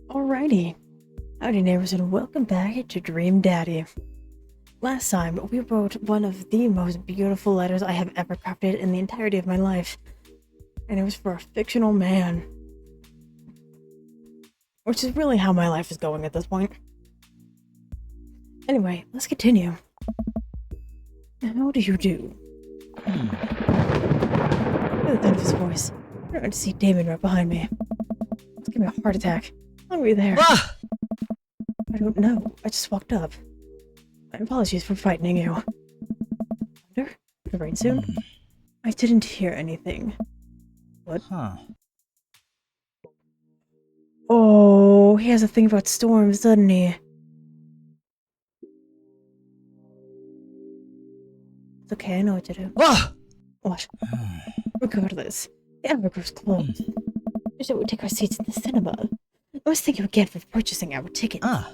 Alrighty. Howdy Neighbors and welcome back to Dream Daddy. Last time, we wrote one of the most beautiful letters I have ever crafted in the entirety of my life. And it was for a fictional man. Which is really how my life is going at this point. Anyway, let's continue. How do you do? By the sound of his voice, I don't want to see Damien right behind me. It's giving me a heart attack. How long were you there? Ah! I don't know. I just walked up. My apologies for frightening you. Wonder? Will it rain soon? I didn't hear anything. What? Huh. Oh, he has a thing about storms, doesn't he? It's okay, I know what to do. Ah! What? Regardless, the hour grows close. Shall we take our seats in the cinema? I was thinking again for purchasing our tickets. Ah.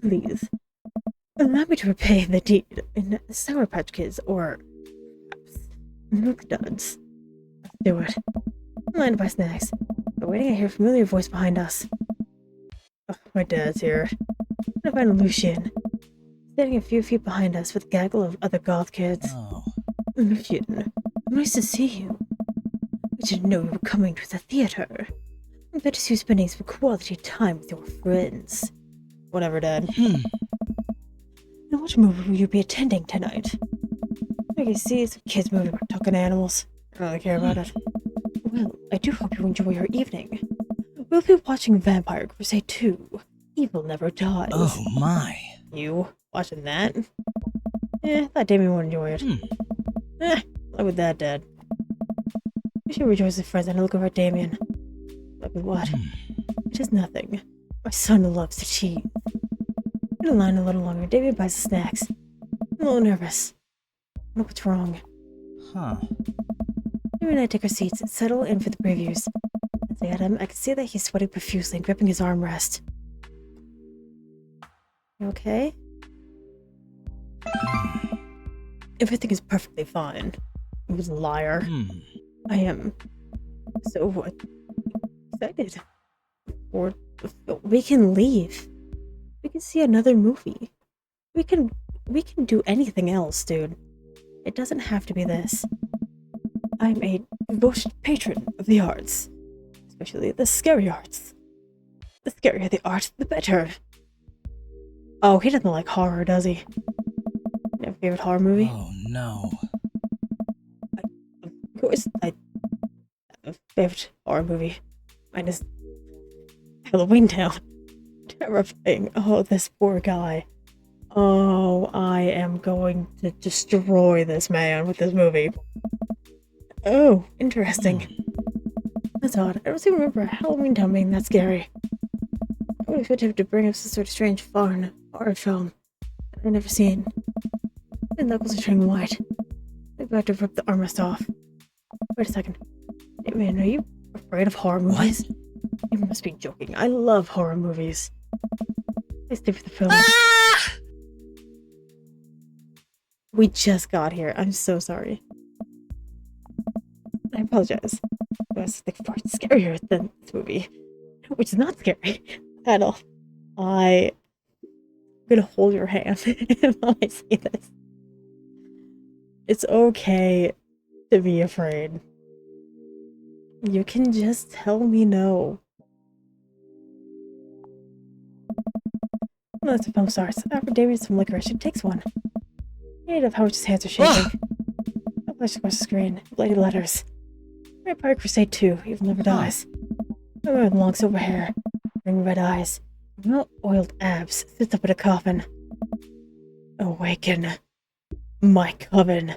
Please, allow me to repay the deed in Sour Patch Kids or perhaps Milk Duds. Let's do it. I'm lined by snacks. But waiting, I hear a familiar voice behind us. Oh, my dad's here. I find Lucian, standing a few feet behind us with a gaggle of other goth kids. Oh. Lucian, nice to see you. I didn't know you were coming to the theater. I'm glad to see you spending some quality time with your friends. Whatever, Dad. Now, which movie will you be attending tonight? I can see some kids' movie about talking animals. I don't really care about it. Well, I do hope you enjoy your evening. We'll be watching Vampire Crusade 2. Evil Never Dies. Oh my. You watching that? I thought Damien would enjoy it. Like with that, Dad. I should rejoice with friends and I look over at Damien. Like with what? It is nothing. My son loves to cheat. In line a little longer, Damien buys the snacks. I'm a little nervous. I don't know what's wrong. Huh. Damien and I take our seats and settle in for the previews. As I at him, I can see that he's sweating profusely and gripping his armrest. You okay? Everything is perfectly fine. He was a liar. I am so excited for the film. We can leave. We can see another movie. We can do anything else, dude. It doesn't have to be this. I'm a devoted patron of the arts, especially the scary arts. The scarier the art, the better. Oh, he doesn't like horror, does he? You have a favorite horror movie? Oh no. Of course, I have a favorite horror movie. Mine is Halloween Town. Terrifying. Oh, this poor guy. Oh, I am going to destroy this man with this movie. Oh, interesting. That's odd. I don't seem to remember Halloween Town being that scary. I would expect him to bring up some sort of strange foreign horror film that I've never seen. His knuckles are turning white. I'm about to rip the armrest off. Wait a second. Hey man, are you afraid of horror movies? You must be joking. I love horror movies. I stay for the film. Ah! We just got here. I'm so sorry. I apologize. It was like far scarier than this movie, which is not scary at all. I'm gonna hold your hand while I say this. It's okay to be afraid. You can just tell me no. Well, as the film starts, after Damien some licorice, she takes one. Hated of how much his hands are shaking. I flash across the screen, bloody letters. Vampire Crusade 2, Evil Never Dies. A woman with long silver hair, ring red eyes, and well-oiled abs sits up in a coffin. Awaken, my coven.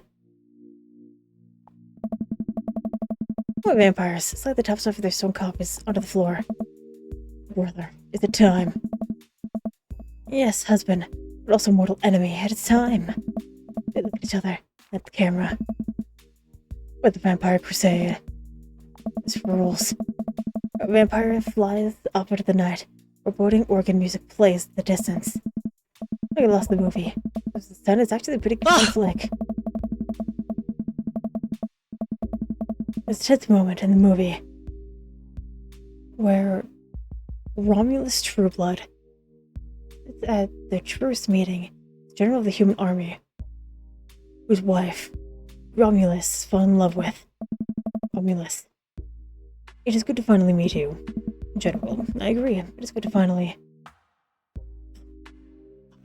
What vampires slide the tops off of their stone coffins onto the floor. Brother, is it time? Yes, husband, but also mortal enemy. It's time. They look at each other, at the camera. With the Vampire Crusade. This rules. A vampire flies up into the night. Foreboding organ music plays in the distance. I get lost in the movie. The sun is actually a pretty good flick. There's a tense moment in the movie where Romulus Trueblood. It's at the truce meeting, the general of the human army, whose wife Romulus fell in love with. Romulus. It is good to finally meet you. General, I agree. It is good to finally...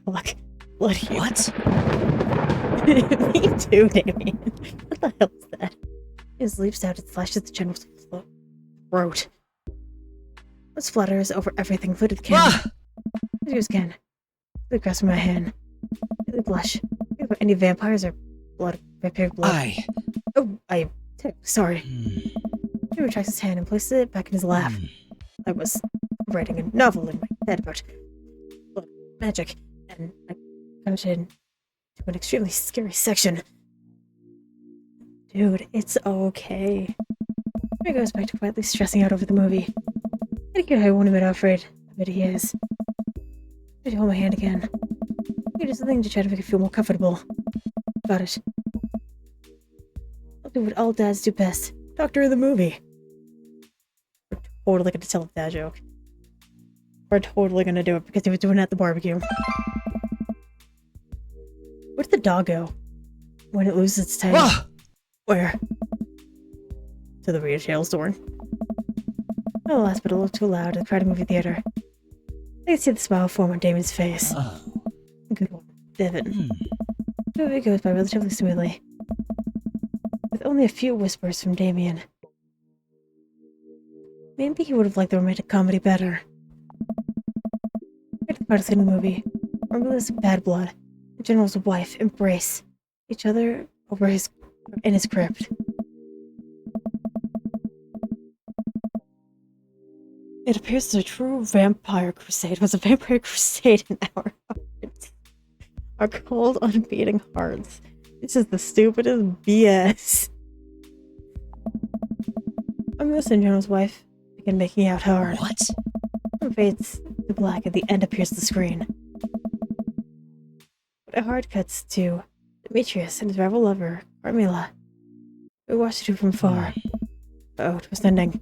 Fuck. Blood you. What? Me too, Damien. What the hell is that? It leaps out and slashes the general's throat. What splatters over everything, including the cannon. Ah! Use again. The grasp of my hand. The blush. Any vampires or vampiric blood? Sorry. He retracts his hand and places it back in his lap. I was writing a novel in my head about blood magic, and I got into an extremely scary section. Dude, it's okay. He goes back to quietly stressing out over the movie. I think I won't admit how afraid of it he is. I hold my hand again. I do something to try to make it feel more comfortable. Got it. I'll do what all dads do best. Doctor of the movie. We're totally gonna tell a dad joke. We're totally gonna do it because he was doing it at the barbecue. Where did the dog go? When it loses its tail? Ah! Where? To the retail store. Oh, last but a little too loud at the crowded movie theater. I can see the smile form on Damien's face. Oh. Good one, Devin. The movie goes by relatively smoothly, with only a few whispers from Damien. Maybe he would have liked the romantic comedy better. At the part of the movie, Romulus and Bad Blood, the general's wife, embrace each other in his crypt. It appears the true vampire crusade was a vampire crusade in our hearts. Our cold, unbeating hearts. This is the stupidest BS. Romulus and General's wife begin making out hard. What? It fades to black at the end appears the screen. But a hard cuts to Demetrius and his rival lover, Carmilla. We watched it from far. Oh, it was ending.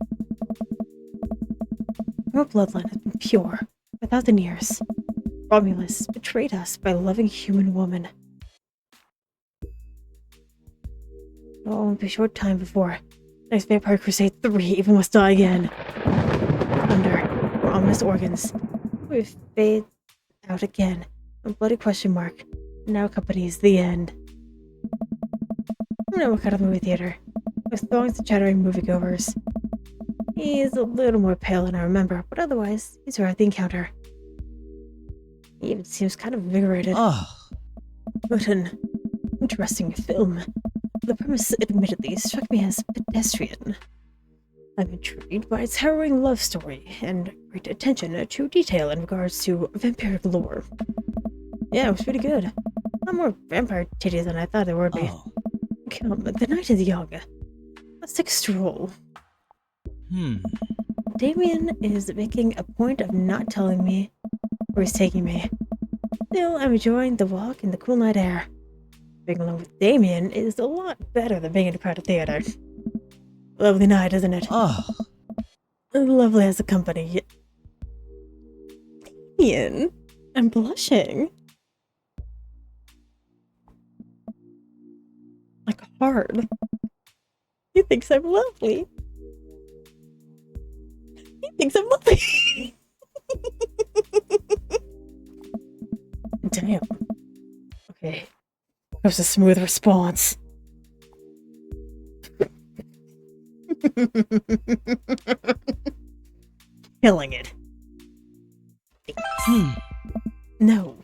Our bloodline has been pure for 1,000 years. Romulus betrayed us by loving human woman. It will only be a short time before next Vampire Crusade 3 even must die again. Thunder, or ominous organs, we fade out again. A bloody question mark now accompanies the end. I'm gonna walk out of the movie theater with throngs of chattering moviegoers. He's a little more pale than I remember, but otherwise, he's right at the encounter. He even seems kind of invigorated. Oh. What an interesting film. The premise admittedly struck me as pedestrian. I'm intrigued by its harrowing love story and great attention to detail in regards to vampiric lore. Yeah, it was pretty good. A lot more vampire titties than I thought there would be. Oh. Come, the night is young. Let's take a stroll. Damien is making a point of not telling me where he's taking me. Still, I'm enjoying the walk in the cool night air. Being alone with Damien is a lot better than being in a crowded theater. Lovely night, isn't it? Oh. Lovely as a company. Damien, I'm blushing. Like hard. He thinks I'm lovely. He thinks I'm lovely. Damn. Okay. That was a smooth response. Killing it. No.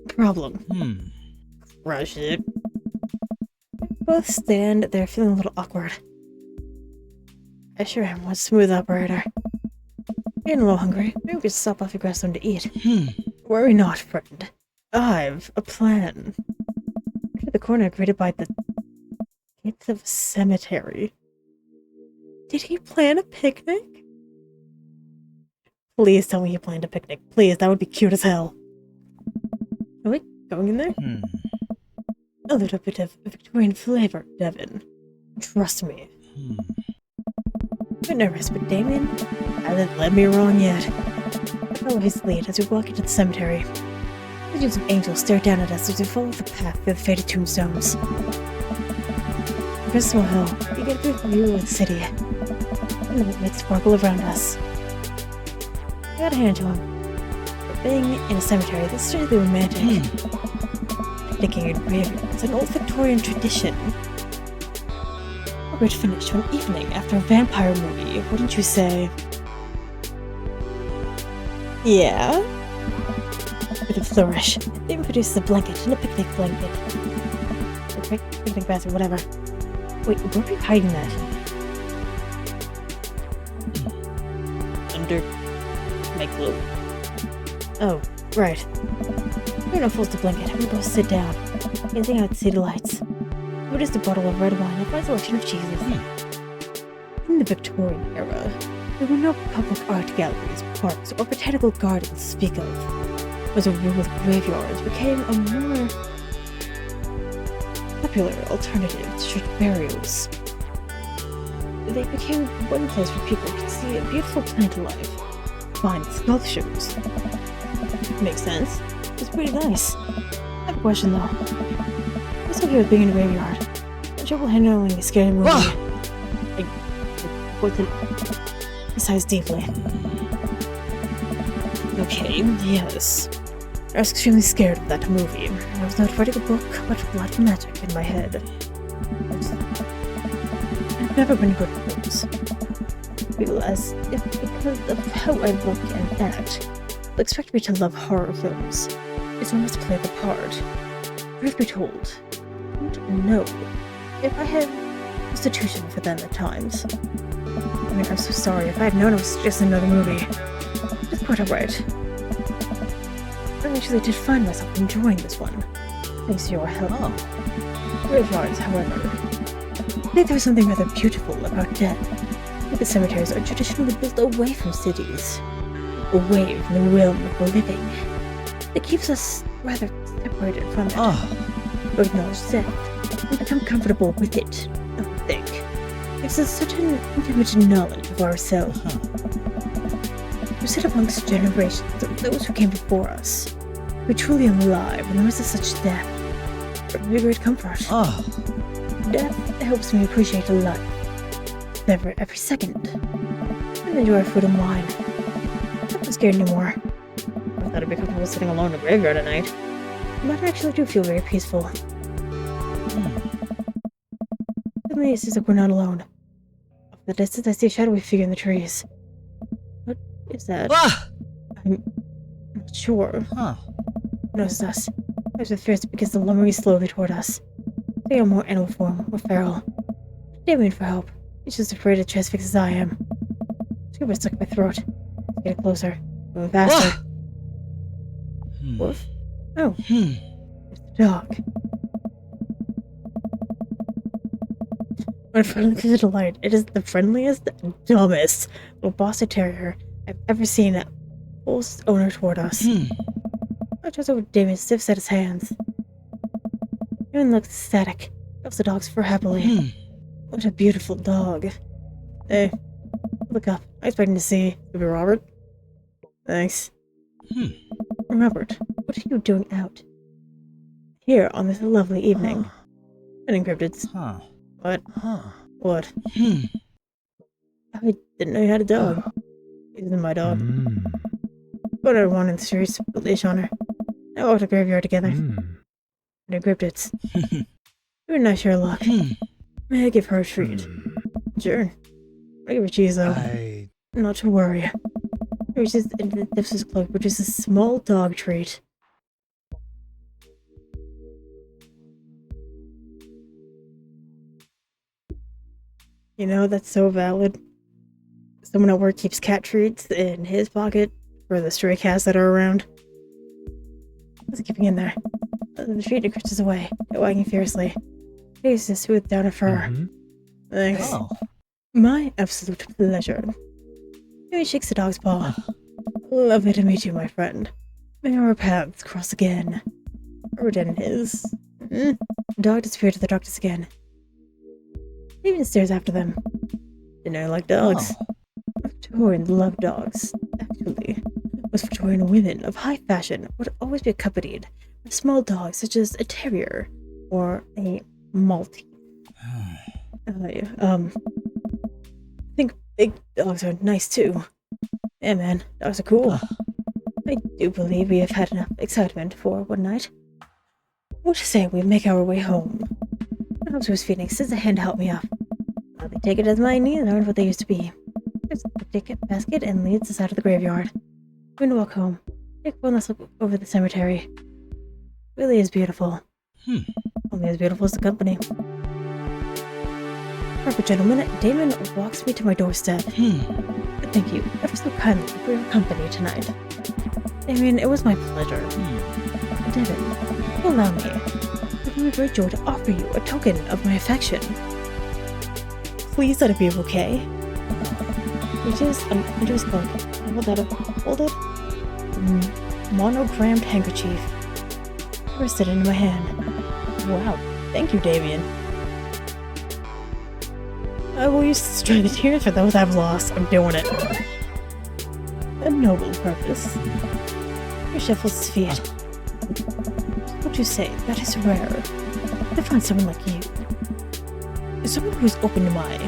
Problem. Crush it. Both stand there feeling a little awkward. I sure am one smooth operator. Getting a little hungry. Maybe we could stop off and grab something to eat. Worry not, friend. I've a plan. To the corner greeted by the gates of a cemetery. Did he plan a picnic? Please tell me he planned a picnic. Please, that would be cute as hell. Are we going in there? A little bit of Victorian flavor, Devin. Trust me. I'm nervous, but Damien hasn't led me wrong yet. follow his lead as we walk into the cemetery. Visions of angels stare down at us as we follow the path through the faded tombstones. Across the hill, we get a beautiful view of the city, and the moonlight sparkle around us. I gotta hand it to him. For being in a cemetery that's strictly romantic. Picnicking in graveyards, an old Victorian tradition. A great finish to an evening after a vampire movie, wouldn't you say? Yeah? With a flourish, Damien produces a blanket and a picnic blanket. A picnic basket, whatever. Wait, where are you hiding that? Under my cloak. Oh, right. Bruno folds the blanket and we both sit down, gazing out at the city lights. He orders a bottle of red wine and a selection of cheeses. In the Victorian era, there were no public art galleries, parks, or botanical gardens to speak of. As a rule, graveyards became a more popular alternative to church burials. They became one place where people could see a beautiful plant life, find sculptures. Makes sense. It's pretty nice. I have a question though. What's okay with being in a graveyard? I'm trouble handling a scary movie. I wasn't besides deeply. Okay, yes. I was extremely scared of that movie. I was not writing a book about black magic in my head. I've never been good at films. I feel as if because of how I look and act, they'll expect me to love horror films. It's almost play the part. Truth be told, I don't know if I have institution for them at times. I mean, I'm so sorry. If I had known it was just another movie, it's quite alright. I actually did find myself enjoying this one, thanks to your help. Graveyards, however, I think there's something rather beautiful about death. The cemeteries are traditionally built away from cities, away from the realm of the living. It keeps us rather separated from it. We acknowledge death and become comfortable with it, I think. It gives us such an intimate knowledge of ourselves. We sit amongst generations of those who came before us. We're truly alive in the midst of such death. It brings me great comfort. Death helps me appreciate life. Never every second. And enjoy food and wine. I'm not scared anymore. I thought I'd be comfortable sitting alone in a graveyard at night. But I actually do feel very peaceful. Suddenly it seems like we're not alone. Off in the distance I see a shadowy figure in the trees. What is that? I'm not sure. Notices us. There's a fierce because the lumbering slowly toward us. They are more animal form, or feral. Damien for help. He's just afraid to transfix as I am. Scuba stuck in my throat. Getting closer. Moving faster. Woof. Oh. There's the dog. My friendly delight. It is the friendliest, dumbest little Boston Terrier I've ever seen that pulls its owner toward us. I toss over Damien, stiffs at his hands. Damien looks ecstatic. Cuffs the dog's fur happily. What a beautiful dog. Hey, look up. I'm expecting to see Robert. Thanks. Robert, what are you doing out here on this lovely evening? Unencrypted. What? What? I didn't know you had a dog. Isn't my dog. Put her one in the streets, put leash on her. I walked a graveyard together. Unencrypted. You're nice, Sherlock. May I give her a treat? Sure. I give her cheese, though. Not to worry. He reaches into the depths of his cloak, produces a small dog treat. You know, that's so valid. Someone at work keeps cat treats in his pocket for the stray cats that are around. What's keeping in there? The treat crunches away, wagging fiercely. He uses to smooth down her fur. Thanks. My absolute pleasure. He shakes the dog's paw. Lovely to meet you, my friend. May our paths cross again. Or in his. The dog disappeared to the darkness again. He even stares after them. Didn't know I like dogs. Victorians love dogs, actually. Most Victorian women of high fashion would always be accompanied by small dogs such as a terrier or a Maltese. I think big dogs are nice too. Yeah, man, dogs are cool. I do believe we have had enough excitement for one night. What do you say we make our way home? The house was feeding sends a hand to help me up. They take it as my knees aren't what they used to be. There's a picnic basket and leads us out of the graveyard. We're gonna walk home. Take one last look over the cemetery. Really is beautiful. Only as beautiful as the company. Perfect, gentlemen. Damon walks me to my doorstep. Thank you ever so kindly for your company tonight. Damien, it was my pleasure. Devin, will allow me. It would be a great joy to offer you a token of my affection. Please let it be okay. It is an interest code. Hold it. Monogrammed handkerchief. Rested in my hand. Wow, thank you, Damien. I will use this to dry the tears for those I've lost. I'm doing it. A noble purpose. He shuffles his feet. What you say, that is rare. To find someone like you. Someone who's open to my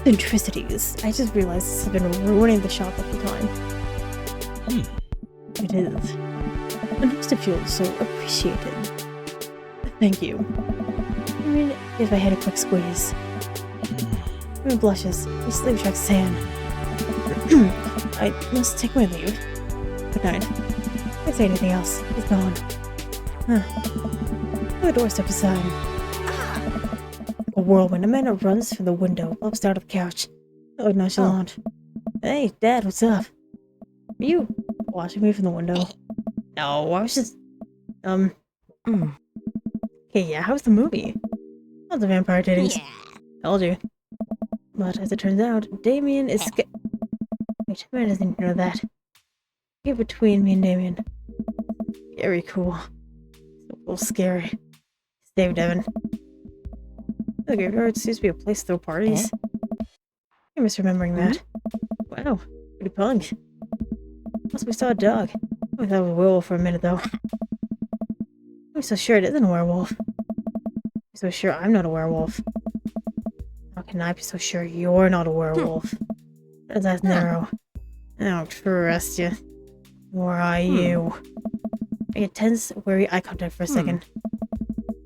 eccentricities. I just realized this has been ruining the shop all the time. It is. It makes to feel so appreciated. Thank you. I mean, if I had a quick squeeze. He blushes. His sleeve tracks his hand. I must take my leave. Good night. If I say anything else, he's gone. The door steps aside. Like a whirlwind, a man runs from the window, lopes out of the couch. Oh, nonchalant. Hey, Dad, what's up? Are you watching me from the window? No, I was just... Okay, yeah, how's the movie? Lots of vampire titties. Yeah. Told you. But as it turns out, Damien is Wait, man doesn't even know that. Get between me and Damien. Very cool. So a little scary. Stay, Devin. The graveyard seems to be a place to throw parties. I'm misremembering that. Wow, pretty punk. Also, we saw a dog. I thought it was a werewolf for a minute, though. I'm so sure it isn't a werewolf. I'm so sure I'm not a werewolf. How can I be so sure you're not a werewolf? That's eyes narrow. I don't trust you. Where are you? I get tense, wary eye contact for a second.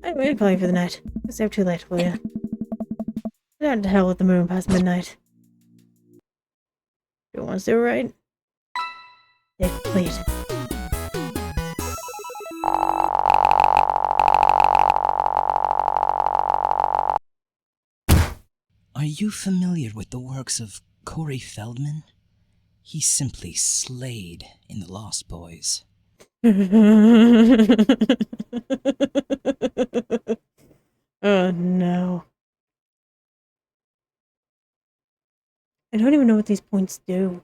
I'm waiting for you for the night. Don't stay up too late, will you? Down to hell with the moon past midnight. You want to do it right? Day complete. Are you familiar with the works of Corey Feldman? He simply slayed in The Lost Boys. Oh no. I don't even know what these points do.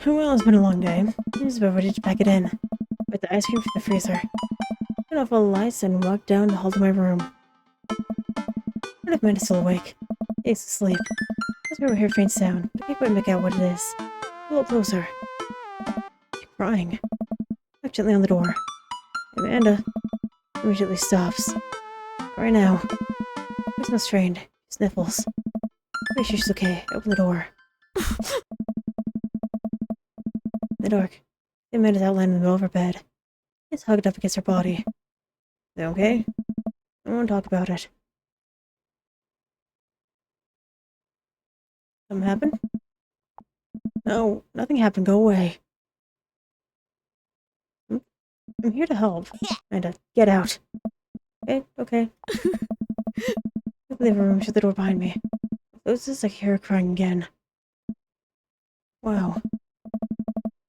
Well, it's been a long day. I'm just about ready to pack it in. With the ice cream from the freezer. Turn off all the lights and walk down the hall to my room. What if Amanda's still awake? He's asleep. I just hear a faint sound, but I can't quite make out what it is. A little closer. She's crying. Knock gently on the door. Amanda immediately stops. Right now. She's not strained. She sniffles. Make sure she's okay. I open the door. In the dark, Amanda's outlined in the middle of her bed. It's hugged up against her body. Is it okay? I won't talk about it. Something happened? No, nothing happened. Go away. I'm here to help. Amanda, get out. Okay, okay. I leave her room, shut the door behind me. It's just like hear her crying again. Wow.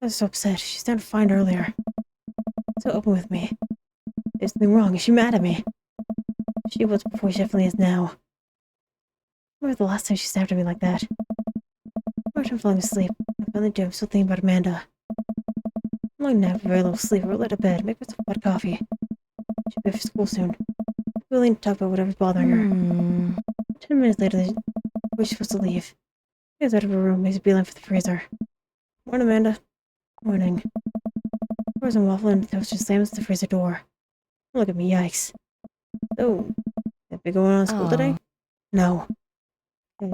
I was so upset. She's down fine earlier. So open with me. There's something wrong. Is she mad at me? She was before, she definitely is now. I remember the last time she snapped at me like that. Every time I'm falling asleep, I finally do. I'm still thinking about Amanda. I'm long now, very little sleep. We'll let her to bed. Make myself a pot of coffee. She'll be for school soon. willing to talk about whatever's bothering her. 10 minutes later, we're supposed to leave. He gets out of her room, makes a beeline for the freezer. Morning, Amanda. Morning. Pours some waffle and the toaster slams the freezer door. Look at me, yikes. So, that big going on in school today? No. Okay.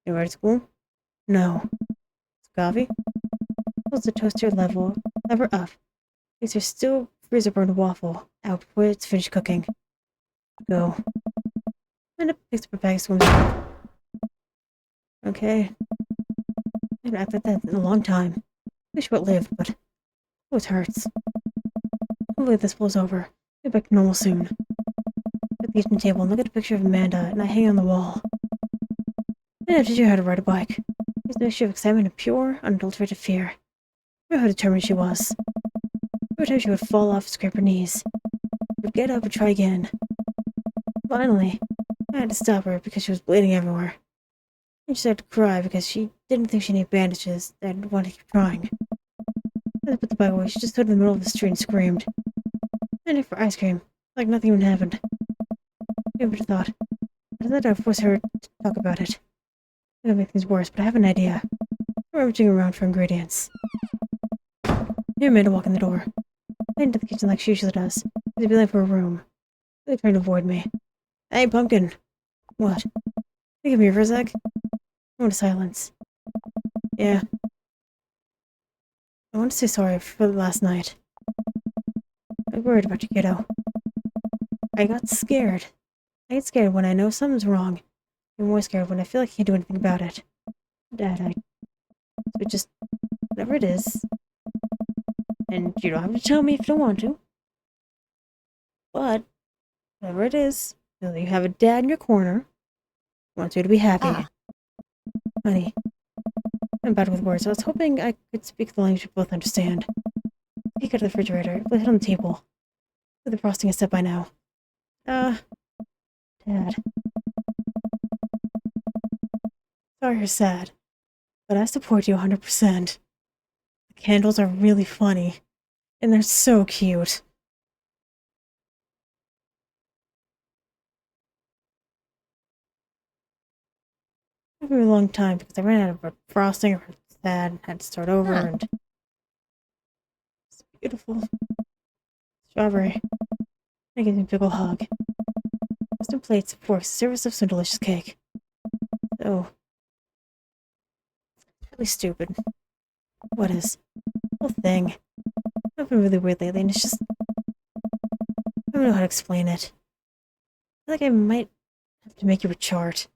You ready to school? No. Coffee? Pulls the toaster lever up. Makes her still freezer burned waffle out before it's finished cooking. Go. Amanda picks up her bag, swims out. Okay. I haven't acted like that in a long time. Pretty short-lived, but it always hurts. Hopefully this blows over. Get back to normal soon. At the kitchen table and look at a picture of Amanda and I hang on the wall. Amanda teaches you how to ride a bike. There's no issue of excitement and pure, unadulterated fear. I know how determined she was. Every time she would fall off and scrape her knees, she would get up and try again. Finally, I had to stop her because she was bleeding everywhere. And she started to cry because she didn't think she needed bandages and wanted to keep trying. I put the bike away. She just stood in the middle of the street and screamed. I went for ice cream, like nothing even happened. I would have thought. I thought I'd force her to talk about it. It'll make things worse, but I have an idea. I'm rummaging around for ingredients. I hear Amanda walk in the door. I into the kitchen like she usually does. She's feeling for a room. Really trying to avoid me. Hey, Pumpkin! What? Can you come here for a sec? I want silence. Yeah. I want to say sorry for last night. I'm worried about you, kiddo. I got scared. I get scared when I know something's wrong. I'm more scared when I feel like I can't do anything about it. Dad, so just, whatever it is. And you don't have to tell me if you don't want to. But, whatever it is, know that you have a dad in your corner. Wants you to be happy. Honey, I'm bad with words, so I was hoping I could speak the language we both understand. Peek out of the refrigerator, put it on the table. The frosting is set by now. Dad. Sorry you're sad, but I support you 100%. The candles are really funny, and they're so cute. It took me a long time because I ran out of frosting, or sad, and had to start over, and it's beautiful. Strawberry. I give me a big ol' hug. Some plates, forks, service of some delicious cake. So, it's really stupid. What is? The whole thing. I've been really weird lately, and it's just, I don't know how to explain it. I feel like I might have to make you a chart.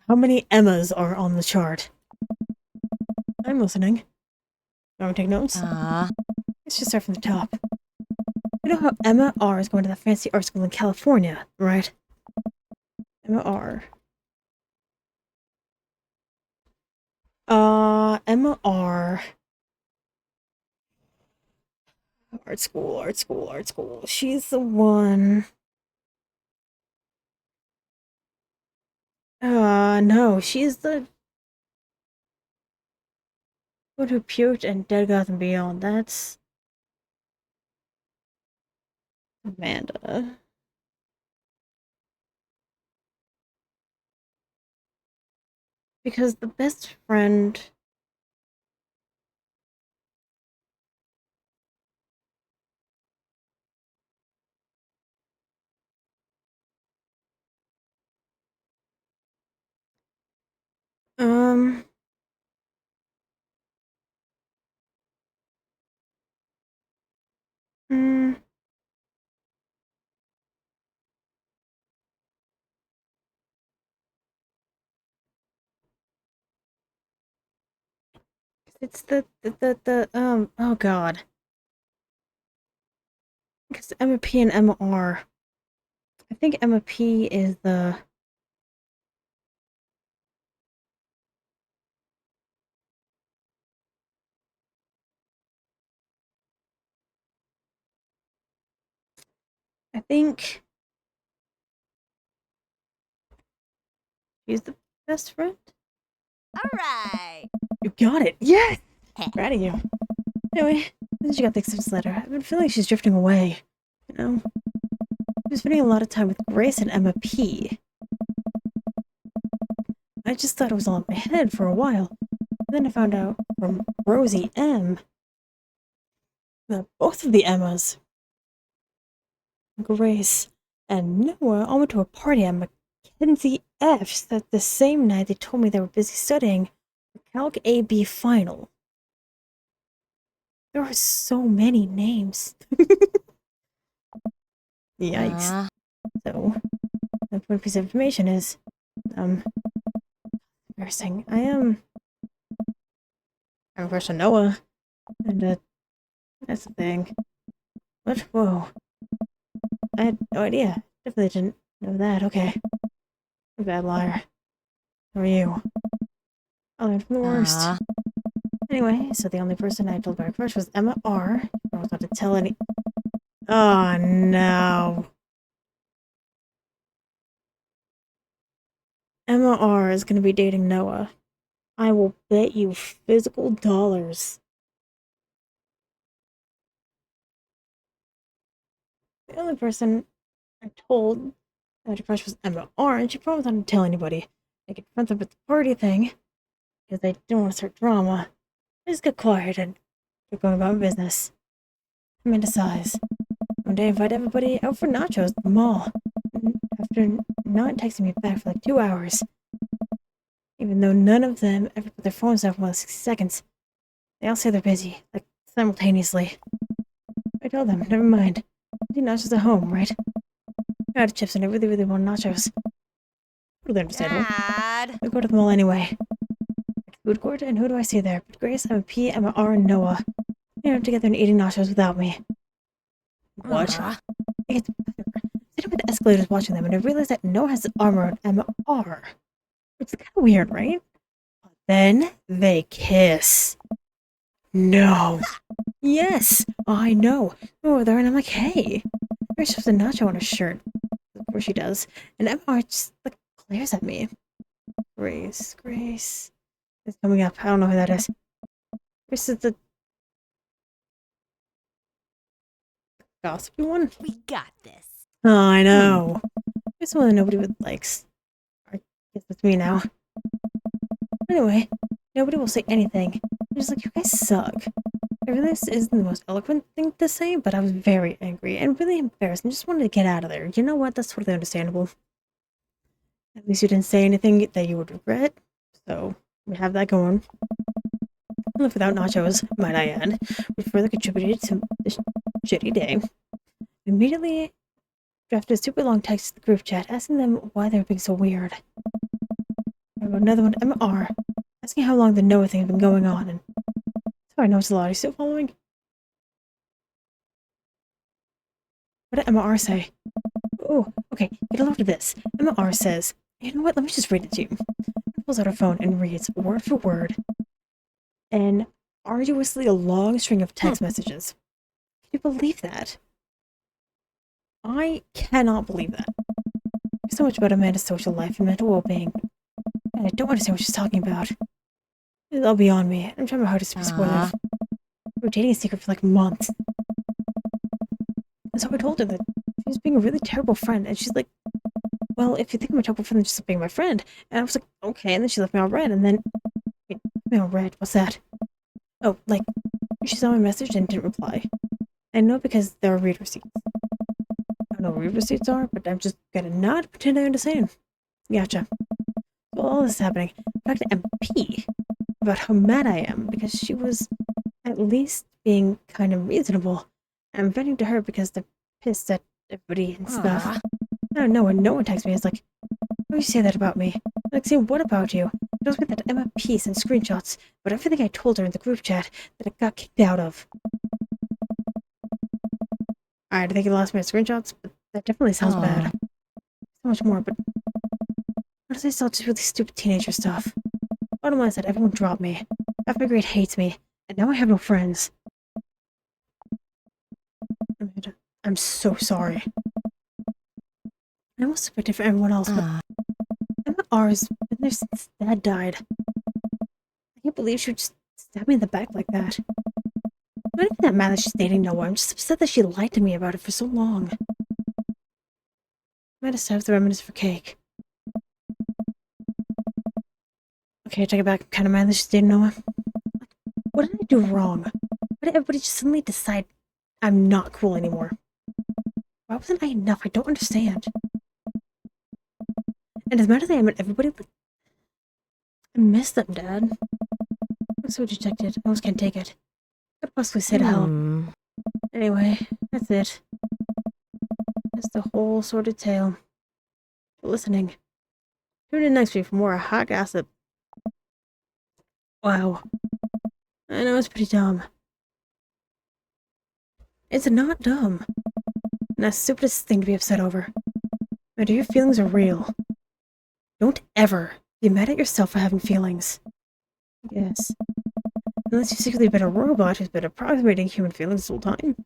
How many Emmas are on the chart? I'm listening. You want me to take notes? Let's just start from the top. You know how Emma R is going to that fancy art school in California, right? Emma R. Emma R. Art school, art school, art school. She's the one. No, she's the one who puked and Dead Gotham Beyond. That's Amanda. Because the best friend. Um. Mm, it's oh god. Because Emma P and Emma R. I think Emma P is the. I think she's the best friend. Alright! You got it! Yes! Proud of you. Anyway, since you got the acceptance letter, I've been feeling like she's drifting away. You know? was spending a lot of time with Grace and Emma P. I just thought it was all in my head for a while. And then I found out from Rosie M that both of the Emmas, Grace and Noah, all went to a party at Mackenzie F's that the same night they told me they were busy studying for Calc AB final. There are so many names. Yikes. So, the important piece of information is, embarrassing. I'm a crush on Noah, and, that's the thing. What? Whoa. I had no idea. Definitely didn't know that. Okay. I'm a bad liar. How are you? I learned from the worst. Anyway, so the only person I told my crush was Emma R. I was not to tell any. Oh no. Emma R is gonna be dating Noah. I will bet you physical dollars. The only person I told that her crush was Emma R, and she promised not to tell anybody. I could confront them at the party thing, because I didn't want to start drama. I just got quiet and kept going about my business. Amanda sighs. One day I invited everybody out for nachos at the mall. After not texting me back for like 2 hours. Even though none of them ever put their phones down for more than 60 seconds. They all say they're busy, like simultaneously. I told them, never mind. I need nachos at home, right? I got chips and I really, really want nachos. Totally understandable. Dad. I go to the mall anyway. Food court, and who do I see there? But Grace, Emma P, Emma R, and Noah. They're together and eating nachos without me. What? I get sitting with the escalators watching them, and I realized that Noah has the armor on Emma R. It's kind of weird, right? Then they kiss. No. Yes, I know. I'm over there, and I'm like, hey. Grace shoves a nacho on her shirt. Of course she does. And Emma R just like glares at me. Grace. It's coming up. I don't know who that is. Grace is the gossipy one. We got this. Oh, I know. It's one that nobody would likes. I guess it's me now. Anyway, nobody will say anything. They're just like, you guys suck. I realize this isn't the most eloquent thing to say, but I was very angry and really embarrassed and just wanted to get out of there. You know what? That's totally understandable. At least you didn't say anything that you would regret. So, we have that going. Live without nachos, might I add, which further contributed to this shitty day. Immediately drafted a super long text to the group chat asking them why they were being so weird. I wrote another one to Emma R, asking how long the Noah thing had been going on, and so I know it's a lot. Are you still following? What did Emma R say? Oh, okay, get a load of this. Emma R says, you know what, let me just read it to you. She pulls out her phone and reads, word for word, an arduously long string of text messages. Can you believe that? I cannot believe that. There's so much about Amanda's social life and mental well-being, and I don't understand what she's talking about. It's all beyond me. I'm trying my hardest to be supportive. We were dating a secret for like months. And so I told her that she was being a really terrible friend, and she's like, well, if you think I'm a terrible friend, then just stop being my friend. And I was like, okay, and then she left me on red, and then... Wait, left me on red? What's that? Oh, like, she saw my message and didn't reply. I know because there are read receipts. I don't know what read receipts are, but I'm just gonna not pretend I understand. Gotcha. So all this is happening. I talked to MP about how mad I am because she was at least being kind of reasonable. I'm venting to her because they're pissed at everybody and stuff. I don't know when no one texts me. It's like, why would you say that about me? Like, say what about you? It was with that Emma piece and screenshots, but everything I told her in the group chat that I got kicked out of. Alright, I think you lost me at screenshots, but that definitely sounds bad. So much more, but honestly, it's all just really stupid teenager stuff. Bottom line is that everyone dropped me. Half my grade hates me, and now I have no friends. Amanda, I'm so sorry. I almost expected for everyone else, but Emma R's been there since Dad died. I can't believe she would just stab me in the back like that. I'm not even that mad that she's dating Noah. I'm just upset that she lied to me about it for so long. Might have saved the remnants for cake. Okay, take it back. I'm kind of mad that she didn't know him. What did I do wrong? Why did everybody just suddenly decide I'm not cool anymore? Why wasn't I enough? I don't understand. And as mad as I am at everybody, I miss them, Dad. I'm so dejected. I almost can't take it. What could I possibly say to help? Anyway, that's it. That's the whole sordid tale. For listening. Tune in next week for more hot gossip. Wow. I know it's pretty dumb. It's not dumb. And the stupidest thing to be upset over. No matter your feelings are real. Don't ever be mad at yourself for having feelings. Yes. Unless you've secretly been a robot who's been approximating human feelings this whole time.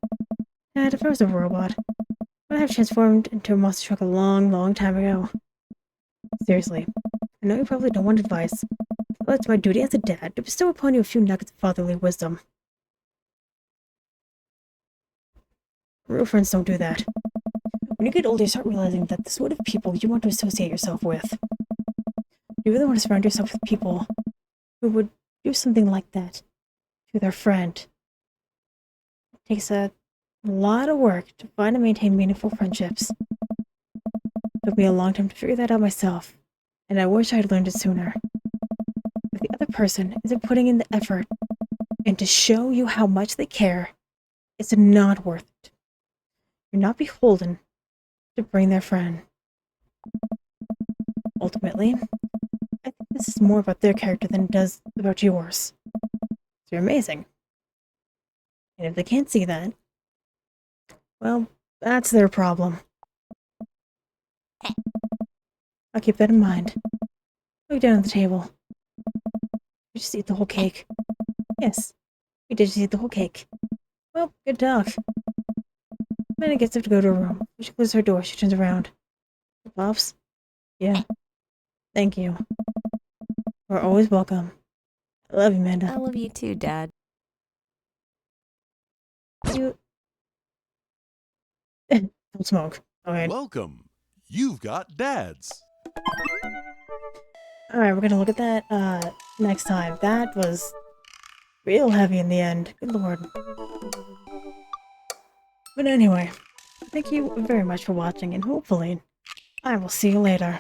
And if I was a robot, I'd have transformed into a monster truck a long, long time ago. Seriously, I know you probably don't want advice, but it's my duty as a dad to bestow upon you a few nuggets of fatherly wisdom. Real friends don't do that. When you get older, you start realizing that the sort of people you want to associate yourself with. You really want to surround yourself with people who would do something like that to their friend. It takes a lot of work to find and maintain meaningful friendships. It took me a long time to figure that out myself, and I wish I had learned it sooner. If the other person isn't putting in the effort and to show you how much they care, it's not worth it. You're not beholden to bring their friend. Ultimately, I think this is more about their character than it does about yours. So you're amazing. And if they can't see that, well, that's their problem. I'll keep that in mind. Look down at the table. We just eat the whole cake. Yes, we did just eat the whole cake. Well, good talk. Amanda gets up to go to her room. She closes her door. She turns around. Pops? Yeah. Thank you. You're always welcome. I love you, Amanda. I love you too, Dad. You... Don't smoke. Alright. Welcome. You've got dads. Alright, we're gonna look at that, next time. That was real heavy in the end. Good lord. But anyway, thank you very much for watching, and hopefully, I will see you later.